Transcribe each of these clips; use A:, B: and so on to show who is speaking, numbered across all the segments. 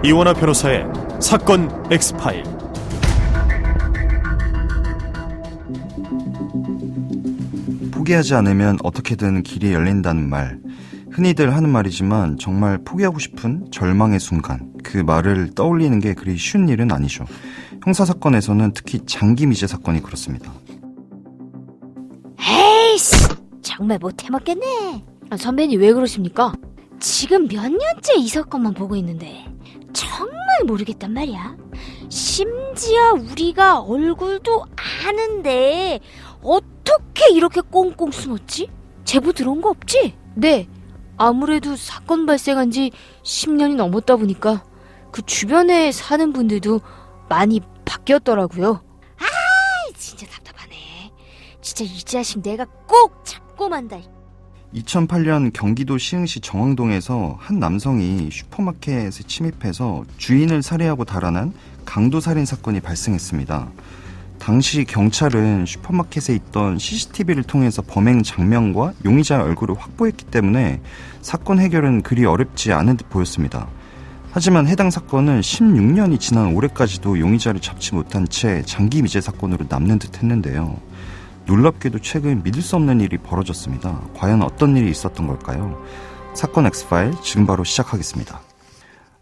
A: 이원하 변호사의 사건 X파일.
B: 포기하지 않으면 어떻게든 길이 열린다는 말, 흔히들 하는 말이지만 정말 포기하고 싶은 절망의 순간, 그 말을 떠올리는 게 그리 쉬운 일은 아니죠. 형사사건에서는 특히 장기 미제 사건이 그렇습니다.
C: 에이씨, 정말 못해먹겠네. 선배님 왜 그러십니까? 지금 몇 년째 이 사건만 보고 있는데 정말 모르겠단 말이야. 심지어 우리가 얼굴도 아는데 어떻게 이렇게 꽁꽁 숨었지? 제보 들어온 거 없지? 네, 아무래도 사건 발생한 지 10년이 넘었다 보니까 그 주변에 사는 분들도 많이 바뀌었더라고요. 아, 진짜 답답하네. 진짜 이 자식 내가 꼭 잡고 만다.
B: 2008년 경기도 시흥시 정왕동에서 한 남성이 슈퍼마켓에 침입해서 주인을 살해하고 달아난 강도살인 사건이 발생했습니다. 당시 경찰은 슈퍼마켓에 있던 CCTV를 통해서 범행 장면과 용의자의 얼굴을 확보했기 때문에 사건 해결은 그리 어렵지 않은 듯 보였습니다. 하지만 해당 사건은 16년이 지난 올해까지도 용의자를 잡지 못한 채 장기 미제 사건으로 남는 듯 했는데요. 놀랍게도 최근 믿을 수 없는 일이 벌어졌습니다. 과연 어떤 일이 있었던 걸까요? 사건 X파일 지금 바로 시작하겠습니다.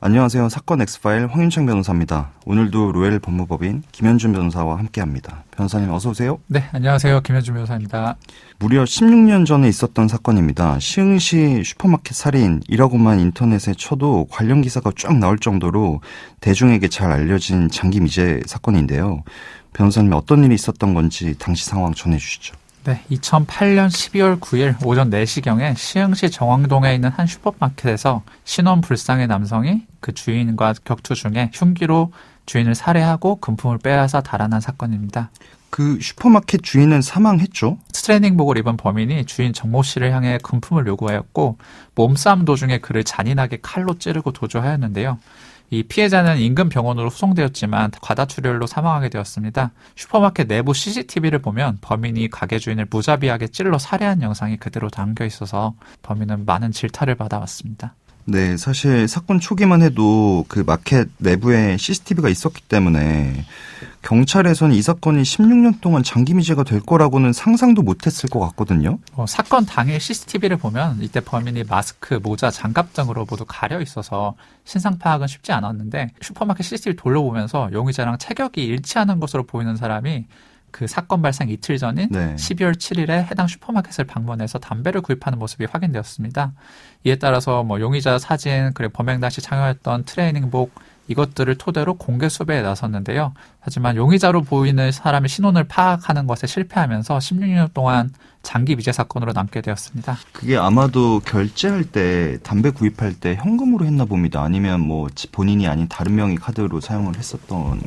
B: 안녕하세요. 사건 X파일 황윤창 변호사입니다. 오늘도 로엘 법무법인 김현준 변호사와 함께합니다. 변호사님 어서 오세요.
D: 네, 안녕하세요. 김현준 변호사입니다.
B: 무려 16년 전에 있었던 사건입니다. 시흥시 슈퍼마켓 살인이라고만 인터넷에 쳐도 관련 기사가 쫙 나올 정도로 대중에게 잘 알려진 장기 미제 사건인데요. 변호사님 어떤 일이 있었던 건지 당시 상황 전해주시죠.
D: 네, 2008년 12월 9일 오전 4시경에 시흥시 정왕동에 있는 한 슈퍼마켓에서 신원 불상의 남성이 그 주인과 격투 중에 흉기로 주인을 살해하고 금품을 빼앗아 달아난 사건입니다.
B: 그 슈퍼마켓 주인은 사망했죠?
D: 트레이닝복을 입은 범인이 주인 정모 씨를 향해 금품을 요구하였고 몸싸움 도중에 그를 잔인하게 칼로 찌르고 도주하였는데요. 이 피해자는 인근 병원으로 후송되었지만 과다출혈로 사망하게 되었습니다. 슈퍼마켓 내부 CCTV를 보면 범인이 가게 주인을 무자비하게 찔러 살해한 영상이 그대로 담겨 있어서 범인은 많은 질타를 받아왔습니다.
B: 네, 사실 사건 초기만 해도 그 마켓 내부에 CCTV가 있었기 때문에 경찰에서는 이 사건이 16년 동안 장기 미제가 될 거라고는 상상도 못했을 것 같거든요.
D: 사건 당일 CCTV를 보면 이때 범인이 마스크, 모자, 장갑 등으로 모두 가려 있어서 신상 파악은 쉽지 않았는데 슈퍼마켓 CCTV 돌려보면서 용의자랑 체격이 일치하는 것으로 보이는 사람이 그 사건 발생 이틀 전인 12월 7일에 해당 슈퍼마켓을 방문해서 담배를 구입하는 모습이 확인되었습니다. 이에 따라서 용의자 사진, 그리고 범행 당시 착용했던 트레이닝복 이것들을 토대로 공개 수배에 나섰는데요. 하지만 용의자로 보이는 사람의 신원을 파악하는 것에 실패하면서 16년 동안 장기 미제 사건으로 남게 되었습니다.
B: 그게 아마도 결제할 때 담배 구입할 때 현금으로 했나 봅니다. 아니면 본인이 아닌 다른 명의 카드로 사용을 했었던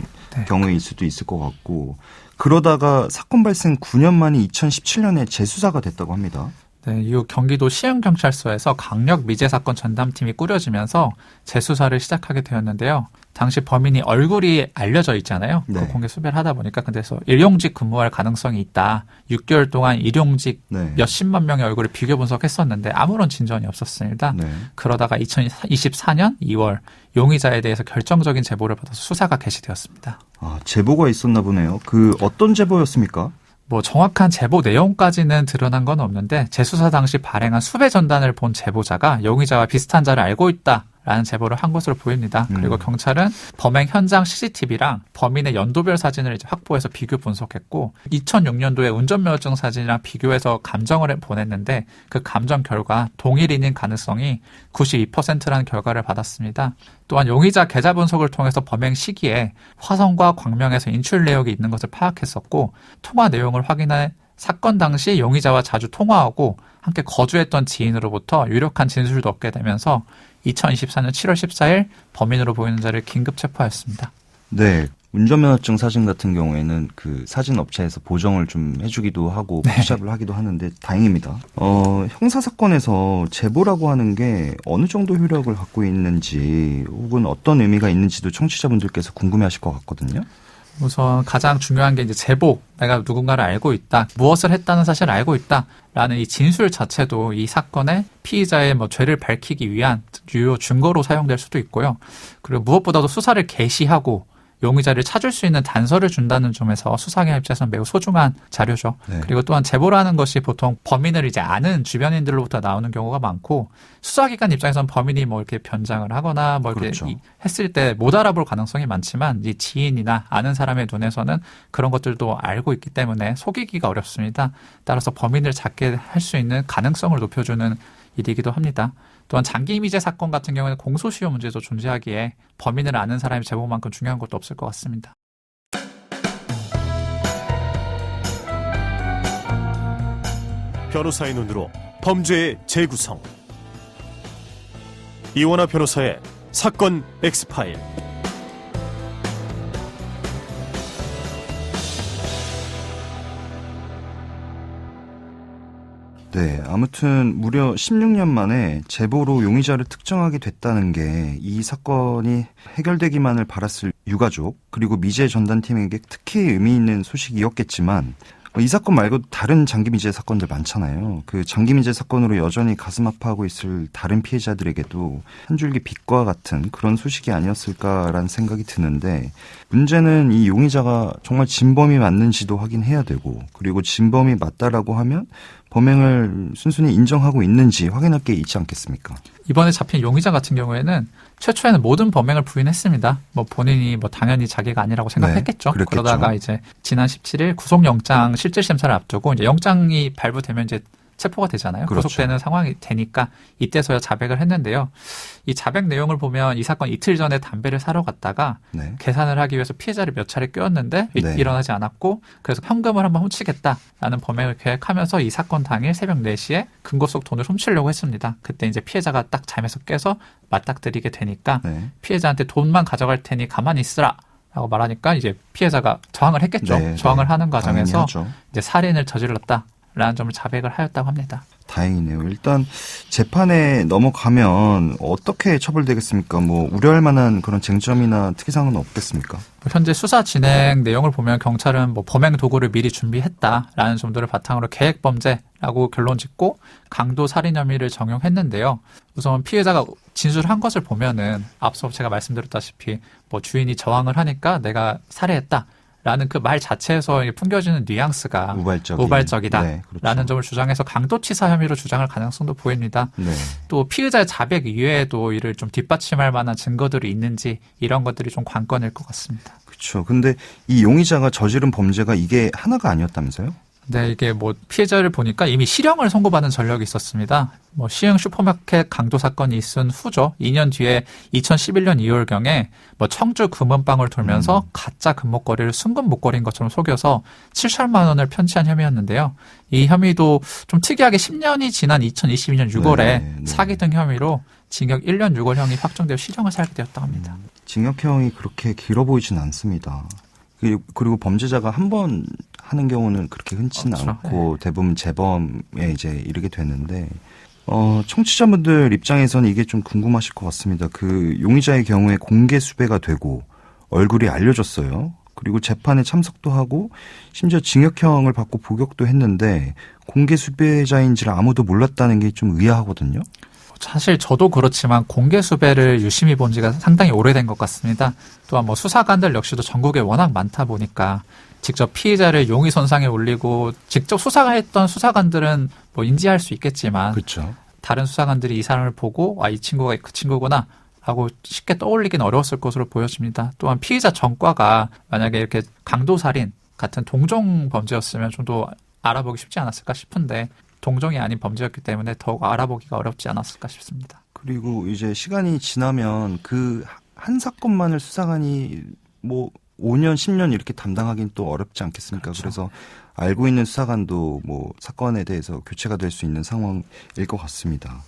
B: 경우일 수도 있을 것 같고 그러다가 사건 발생 9년 만인 2017년에 재수사가 됐다고 합니다.
D: 네, 이후 경기도 시흥경찰서에서 강력 미제 사건 전담팀이 꾸려지면서 재수사를 시작하게 되었는데요. 당시 범인이 얼굴이 알려져 있잖아요. 그 공개 수배를 하다 보니까 근데서 일용직 근무할 가능성이 있다. 6개월 동안 일용직 몇십만 명의 얼굴을 비교 분석했었는데 아무런 진전이 없었습니다. 그러다가 2024년 2월 용의자에 대해서 결정적인 제보를 받아서 수사가 개시되었습니다.
B: 아, 제보가 있었나 보네요. 그 어떤 제보였습니까?
D: 정확한 제보 내용까지는 드러난 건 없는데 재수사 당시 발행한 수배 전단을 본 제보자가 용의자와 비슷한 자를 알고 있다라는 제보를 한 것으로 보입니다. 그리고 경찰은 범행 현장 CCTV랑 범인의 연도별 사진을 확보해서 비교 분석했고 2006년도에 운전면허증 사진이랑 비교해서 감정을 보냈는데 그 감정 결과 동일인인 가능성이 92%라는 결과를 받았습니다. 또한 용의자 계좌 분석을 통해서 범행 시기에 화성과 광명에서 인출 내역이 있는 것을 파악했었고 통화 내용을 확인해 사건 당시 용의자와 자주 통화하고 함께 거주했던 지인으로부터 유력한 진술도 얻게 되면서 2024년 7월 14일 범인으로 보이는 자를 긴급 체포하였습니다.
B: 네. 운전면허증 사진 같은 경우에는 그 사진 업체에서 보정을 좀 해주기도 하고 포샵을 하기도 하는데 다행입니다. 형사사건에서 제보라고 하는 게 어느 정도 효력을 갖고 있는지 혹은 어떤 의미가 있는지도 청취자분들께서 궁금해하실 것 같거든요.
D: 우선 가장 중요한 게 이제 제보, 내가 누군가를 알고 있다, 무엇을 했다는 사실을 알고 있다라는 이 진술 자체도 이 사건의 피의자의 뭐 죄를 밝히기 위한 유효 증거로 사용될 수도 있고요. 그리고 무엇보다도 수사를 개시하고 용의자를 찾을 수 있는 단서를 준다는 점에서 수사기관 입장에서는 매우 소중한 자료죠.
B: 네.
D: 그리고 또한 제보라는 것이 보통 범인을 이제 아는 주변인들로부터 나오는 경우가 많고 수사기관 입장에서는 범인이 뭐 이렇게 변장을 하거나 뭐 이렇게
B: 그렇죠.
D: 했을 때 못 알아볼 가능성이 많지만 이 지인이나 아는 사람의 눈에서는 그런 것들도 알고 있기 때문에 속이기가 어렵습니다. 따라서 범인을 잡게 할 수 있는 가능성을 높여주는 일이기도 합니다. 또한 장기 미제 사건 같은 경우에는 공소시효 문제도 존재하기에 범인을 아는 사람의 제보만큼 중요한 것도 없을 것 같습니다.
A: 변호사의 눈으로 범죄의 재구성. 이원화 변호사의 사건 X파일.
B: 네, 아무튼 무려 16년 만에 제보로 용의자를 특정하게 됐다는 게 이 사건이 해결되기만을 바랐을 유가족 그리고 미제 전담팀에게 특히 의미 있는 소식이었겠지만 이 사건 말고도 다른 장기 미제 사건들 많잖아요. 그 장기 미제 사건으로 여전히 가슴 아파하고 있을 다른 피해자들에게도 한 줄기 빛과 같은 그런 소식이 아니었을까라는 생각이 드는데 문제는 이 용의자가 정말 진범이 맞는지도 확인해야 되고 그리고 진범이 맞다라고 하면 범행을 순순히 인정하고 있는지 확인할 게 있지 않겠습니까?
D: 이번에 잡힌 용의자 같은 경우에는 최초에는 모든 범행을 부인했습니다. 뭐 본인이 뭐 당연히 자기가 아니라고 생각했겠죠.
B: 네,
D: 그러다가 이제 지난 17일 구속영장 실질심사를 앞두고 이제 영장이 발부되면 이제 체포가 되잖아요.
B: 그렇죠.
D: 구속되는 상황이 되니까 이때서야 자백을 했는데요. 이 자백 내용을 보면 이 사건 이틀 전에 담배를 사러 갔다가
B: 네.
D: 계산을 하기 위해서 피해자를 몇 차례 꿰었는데
B: 네.
D: 일어나지 않았고 그래서 현금을 한번 훔치겠다라는 범행을 계획하면서 이 사건 당일 새벽 4시에 금고 속 돈을 훔치려고 했습니다. 그때 이제 피해자가 딱 잠에서 깨서 맞닥뜨리게 되니까
B: 네.
D: 피해자한테 돈만 가져갈 테니 가만히 있으라 라고 말하니까 이제 피해자가 저항을 했겠죠.
B: 네,
D: 저항을
B: 네.
D: 하는 과정에서
B: 당연히 하죠.
D: 이제 살인을 저질렀다라는 점을 자백을 하였다고 합니다.
B: 다행이네요. 일단 재판에 넘어가면 어떻게 처벌되겠습니까? 뭐 우려할 만한 그런 쟁점이나 특이사항은 없겠습니까?
D: 현재 수사 진행 내용을 보면 경찰은 뭐 범행 도구를 미리 준비했다라는 점들을 바탕으로 계획 범죄라고 결론 짓고 강도 살인 혐의를 적용했는데요. 우선 피해자가 진술한 것을 보면은 앞서 제가 말씀드렸다시피 뭐 주인이 저항을 하니까 내가 살해했다. 라는 그 말 자체에서 풍겨지는 뉘앙스가 우발적이다라는
B: 네, 그렇죠.
D: 점을 주장해서 강도치사 혐의로 주장할 가능성도 보입니다.
B: 네.
D: 또 피의자의 자백 이외에도 이를 좀 뒷받침할 만한 증거들이 있는지 이런 것들이 좀 관건일 것 같습니다.
B: 그렇죠. 근데 이 용의자가 저지른 범죄가 이게 하나가 아니었다면서요?
D: 네, 이게 뭐 피해자를 보니까 이미 실형을 선고받은 전력이 있었습니다. 뭐 시흥 슈퍼마켓 강도 사건이 있은 후죠. 2년 뒤에 2011년 2월경에 뭐 청주 금은방을 돌면서 가짜 금목걸이를 순금 목걸이인 것처럼 속여서 7천만 원을 편취한 혐의였는데요. 이 혐의도 좀 특이하게 10년이 지난 2022년 6월에
B: 네.
D: 사기 등 혐의로 징역 1년 6월형이 확정되어 실형을 살게 되었다고 합니다.
B: 징역형이 그렇게 길어 보이진 않습니다. 그리고 범죄자가 한 번 하는 경우는 그렇게 흔치는
D: 그렇죠.
B: 않고 대부분 재범에 이제 이르게 되는데 청취자분들 입장에서는 이게 좀 궁금하실 것 같습니다. 그 용의자의 경우에 공개 수배가 되고 얼굴이 알려졌어요. 그리고 재판에 참석도 하고 심지어 징역형을 받고 복역도 했는데 공개 수배자인지를 아무도 몰랐다는 게 좀 의아하거든요.
D: 사실 저도 그렇지만 공개 수배를 유심히 본 지가 상당히 오래된 것 같습니다. 또한 뭐 수사관들 역시도 전국에 워낙 많다 보니까 직접 피의자를 용의 선상에 올리고 직접 수사가 했던 수사관들은 뭐 인지할 수 있겠지만
B: 그렇죠.
D: 다른 수사관들이 이 사람을 보고 이 친구가 그 친구구나 하고 쉽게 떠올리긴 어려웠을 것으로 보여집니다. 또한 피의자 전과가 만약에 이렇게 강도살인 같은 동종 범죄였으면 좀 더 알아보기 쉽지 않았을까 싶은데 동종이 아닌 범죄였기 때문에 더욱 알아보기가 어렵지 않았을까 싶습니다.
B: 그리고 이제 시간이 지나면 그 한 사건만을 수사관이 뭐 5년, 10년 이렇게 담당하기는 또 어렵지 않겠습니까?
D: 그렇죠.
B: 그래서 알고 있는 수사관도 뭐 사건에 대해서 교체가 될 수 있는 상황일 것 같습니다.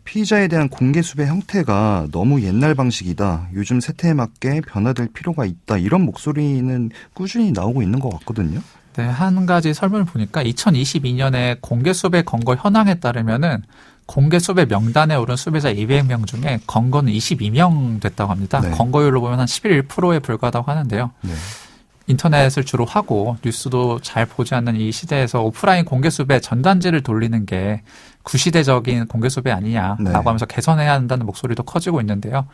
B: 피의자에 대한 공개 수배 형태가 너무 옛날 방식이다. 요즘 세태에 맞게 변화될 필요가 있다. 이런 목소리는 꾸준히 나오고 있는 것 같거든요.
D: 네, 한 가지 설문을 보니까 2022년에 공개 수배 건거 현황에 따르면은 공개 수배 명단에 오른 수배자 200명 중에 건거는 22명 됐다고 합니다.
B: 네.
D: 건거율로 보면 한 11%에 불과하다고 하는데요.
B: 네.
D: 인터넷을 주로 하고 뉴스도 잘 보지 않는 이 시대에서 오프라인 공개수배 전단지를 돌리는 게 구시대적인 공개수배 아니냐라고
B: 네.
D: 하면서 개선해야 한다는 목소리도 커지고 있는데요.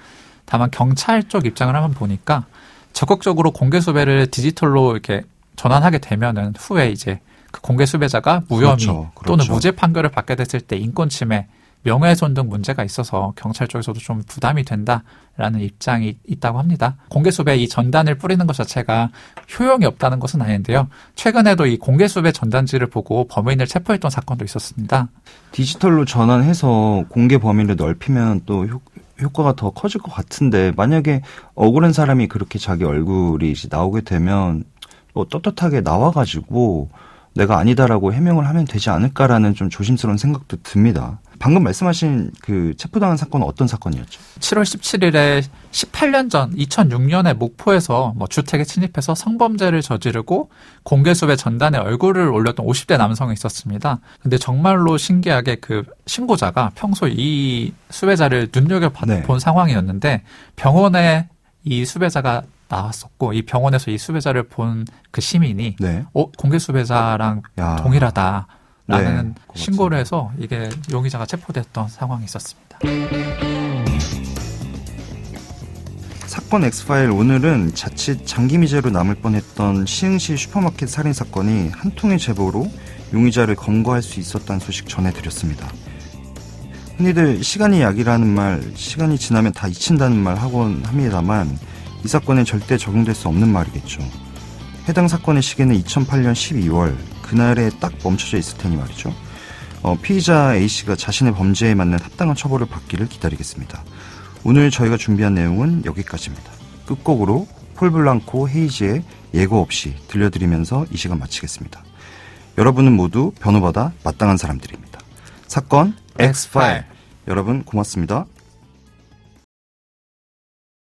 D: 다만 경찰 쪽 입장을 한번 보니까 적극적으로 공개수배를 디지털로 이렇게 전환하게 되면은 후에 이제 그 공개수배자가 무혐의
B: 그렇죠.
D: 또는 무죄 판결을 받게 됐을 때 인권침해, 명예훼손 등 문제가 있어서 경찰 쪽에서도 좀 부담이 된다라는 입장이 있다고 합니다. 공개수배 이 전단을 뿌리는 것 자체가 효용이 없다는 것은 아닌데요. 최근에도 이 공개수배 전단지를 보고 범인을 체포했던 사건도 있었습니다.
B: 디지털로 전환해서 공개 범위를 넓히면 또 효과가 더 커질 것 같은데 만약에 억울한 사람이 그렇게 자기 얼굴이 이제 나오게 되면 뭐 떳떳하게 나와가지고 내가 아니다라고 해명을 하면 되지 않을까라는 좀 조심스러운 생각도 듭니다. 방금 말씀하신 그 체포당한 사건은 어떤 사건이었죠?
D: 7월 17일에 18년 전 2006년에 목포에서 주택에 침입해서 성범죄를 저지르고 공개수배 전단에 얼굴을 올렸던 50대 남성이 있었습니다. 근데 정말로 신기하게 그 신고자가 평소 이 수배자를 눈여겨본
B: 네.
D: 상황이었는데 병원에 이 수배자가 나왔었고 이 병원에서 이 수배자를 본 그 시민이
B: 네.
D: 공개수배자랑
B: 야.
D: 동일하다라는
B: 네,
D: 신고를 해서 이게 용의자가 체포됐던 상황이 있었습니다.
B: 사건 X파일 오늘은 자칫 장기미제로 남을 뻔했던 시흥시 슈퍼마켓 살인 사건이 한 통의 제보로 용의자를 검거할 수 있었다는 소식 전해드렸습니다. 흔히들 시간이 약이라는 말, 시간이 지나면 다 잊힌다는 말 하곤 합니다만 이 사건엔 절대 적용될 수 없는 말이겠죠. 해당 사건의 시기는 2008년 12월 그날에 딱 멈춰져 있을 테니 말이죠. 피의자 A씨가 자신의 범죄에 맞는 합당한 처벌을 받기를 기다리겠습니다. 오늘 저희가 준비한 내용은 여기까지입니다. 끝곡으로 폴 블랑코 헤이지의 예고 없이 들려드리면서 이 시간 마치겠습니다. 여러분은 모두 변호받아 마땅한 사람들입니다. 사건 X파일. 여러분 고맙습니다.